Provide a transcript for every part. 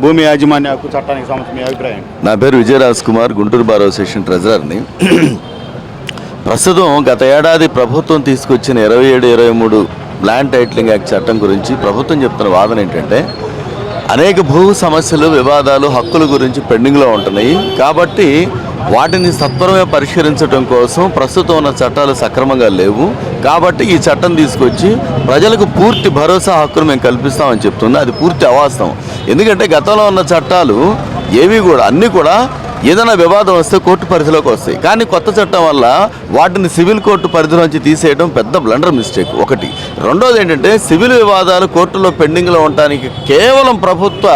భూమి యాజమాన్య హక్కు చట్టానికి సంబంధించి మీ అభిప్రాయం? నా పేరు విజయరాజ్ కుమార్, గుంటూరు బార్ అసోసియేషన్ ట్రెజరర్ని. ప్రస్తుతం గత ఏడాది ప్రభుత్వం తీసుకొచ్చిన 27-23 ల్యాండ్ టైటిలింగ్ యాక్ట్ చట్టం గురించి ప్రభుత్వం చెప్తున్న వాదన ఏంటంటే, అనేక భూ సమస్యలు, వివాదాలు, హక్కుల గురించి పెండింగ్లో ఉంటున్నాయి కాబట్టి వాటిని సత్వరమే పరిష్కరించడం కోసం ప్రస్తుతం ఉన్న చట్టాలు సక్రమంగా లేవు కాబట్టి ఈ చట్టం తీసుకొచ్చి ప్రజలకు పూర్తి భరోసా హక్కును మేము కల్పిస్తామని చెప్తుంది. అది పూర్తి అవాస్తవం. ఎందుకంటే గతంలో ఉన్న చట్టాలు ఏవి కూడా అన్నీ కూడా ఏదైనా వివాదం వస్తే కోర్టు పరిధిలోకి వస్తాయి. కానీ కొత్త చట్టం వల్ల వాటిని సివిల్ కోర్టు పరిధిలోంచి తీసేయడం పెద్ద బ్లండర్ మిస్టేక్ ఒకటి. రెండోది ఏంటంటే, సివిల్ వివాదాలు కోర్టులో పెండింగ్లో ఉండటానికి కేవలం ప్రభుత్వ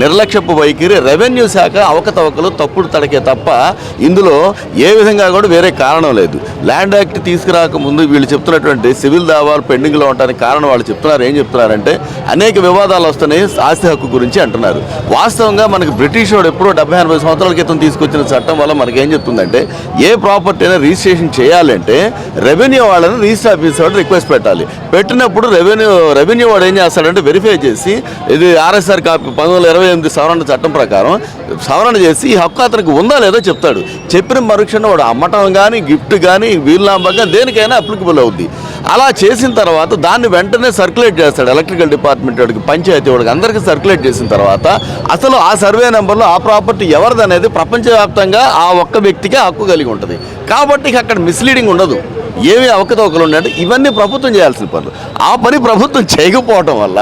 నిర్లక్ష్యపు వైఖరి, రెవెన్యూ శాఖ అవకతవకలు, తప్పుడు తడకే తప్ప ఇందులో ఏ విధంగా కూడా వేరే కారణం లేదు. ల్యాండ్ యాక్ట్ తీసుకురాకముందు వీళ్ళు చెప్తున్నటువంటి సివిల్ దావాలు పెండింగ్లో ఉండడానికి కారణం వాళ్ళు చెప్తున్నారు. ఏం చెప్తున్నారంటే, అనేక వివాదాలు వస్తున్నాయి ఆస్తి హక్కు గురించి అంటున్నారు. వాస్తవంగా మనకి బ్రిటిష్ వాడు ఎప్పుడో 70-80 సంవత్సరాల క్రితం తీసుకొచ్చిన చట్టం వల్ల మనకేం చెప్తుందంటే, ఏ ప్రాపర్టీ అయినా రిజిస్ట్రేషన్ చేయాలంటే రెవెన్యూ వాళ్ళని రిజిస్టర్ ఆఫీస్ వాడు రిక్వెస్ట్ పెట్టాలి. పెట్టినప్పుడు రెవెన్యూ వాడు ఏం చేస్తాడంటే, వెరిఫై చేసి ఇది ఆర్ఎస్ఆర్ కాపీ 1928 సవరణ చట్టం ప్రకారం సవరణ చేసి ఈ హక్కు అతనికి ఉందా లేదో చెప్తాడు. చెప్పిన మరుక్షణం వాడు అమ్మటం కానీ, గిఫ్ట్ కానీ, వీలునామాగా దేనికైనా అప్లికబుల్ అవుద్ది. అలా చేసిన తర్వాత దాన్ని వెంటనే సర్క్యులేట్ చేస్తాడు ఎలక్ట్రికల్ డిపార్ట్మెంట్ వాడికి, పంచాయతీ వాడికి, అందరికీ సర్క్యులేట్ చేసిన తర్వాత అసలు ఆ సర్వే నెంబర్లో ఆ ప్రాపర్టీ ఎవరిది అనేది ప్రపంచవ్యాప్తంగా ఆ ఒక్క వ్యక్తికే హక్కు కలిగి ఉంటుంది. కాబట్టి అక్కడ మిస్లీడింగ్ ఉండదు, ఏమి అవకతవకలు ఉన్నాయంటే ఇవన్నీ ప్రభుత్వం చేయాల్సిన పనులు. ఆ పని ప్రభుత్వం చేయకపోవటం వల్ల,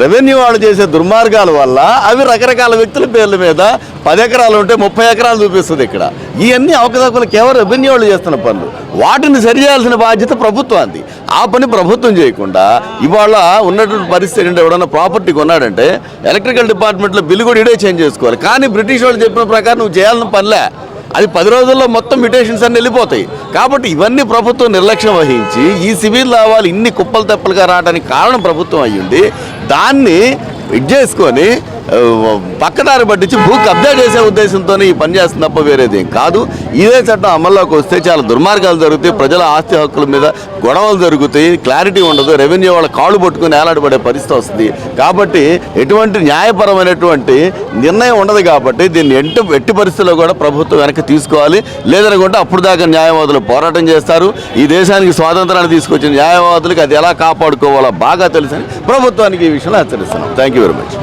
రెవెన్యూ వాళ్ళు చేసే దుర్మార్గాల వల్ల అవి రకరకాల వ్యక్తుల పేర్ల మీద 10 ఎకరాలు ఉంటే 30 ఎకరాలు చూపిస్తుంది. ఇక్కడ ఇవన్నీ అవకతవకలు కేవలం రెవెన్యూ వాళ్ళు చేస్తున్న పనులు. వాటిని సరిచేయాల్సిన బాధ్యత ప్రభుత్వానికి. ఆ పని ప్రభుత్వం చేయకుండా ఇవాళ ఉన్నటువంటి పరిస్థితి ఏంటంటే, ఎవడన్నా ప్రాపర్టీ కొన్నాడంటే ఎలక్ట్రికల్ డిపార్ట్మెంట్లో బిల్లు కూడా ఇడే చేంజ్ చేసుకోవాలి. కానీ బ్రిటిష్ వాళ్ళు చెప్పిన ప్రకారం నువ్వు చేయాల్సిన పనిలే, అది 10 రోజుల్లో మొత్తం మ్యుటేషన్స్ అన్నీ వెళ్ళిపోతాయి. కాబట్టి ఇవన్నీ ప్రభుత్వం నిర్లక్ష్యం వహించి ఈ సివిల్ లావాలు ఇన్ని కుప్పలు తెప్పలుగా రావడానికి కారణం ప్రభుత్వం అయ్యుండి, దాన్ని చేసుకొని పక్కదారి పట్టించి భూ కబ్జా చేసే ఉద్దేశంతో ఈ పని చేస్తుంది తప్ప వేరేదేం కాదు. ఇదే చట్టం అమల్లోకి వస్తే చాలా దుర్మార్గాలు జరుగుతాయి, ప్రజల ఆస్తి హక్కుల మీద గొడవలు జరుగుతాయి, క్లారిటీ ఉండదు, రెవెన్యూ వాళ్ళ కాళ్ళు పట్టుకుని ఏలాడబడే పరిస్థితి వస్తుంది. కాబట్టి ఎటువంటి న్యాయపరమైనటువంటి నిర్ణయం ఉండదు. కాబట్టి దీన్ని ఎట్టి పరిస్థితుల్లో కూడా ప్రభుత్వం వెనక్కి తీసుకోవాలి. లేదనుకుంటే అప్పుడు దాకా న్యాయవాదులు పోరాటం చేస్తారు. ఈ దేశానికి స్వాతంత్రాన్ని తీసుకొచ్చిన న్యాయవాదులకు అది ఎలా కాపాడుకోవాలో బాగా తెలుసని ప్రభుత్వానికి ఈ విషయంలో హెచ్చరిస్తున్నాం. Thank you very much.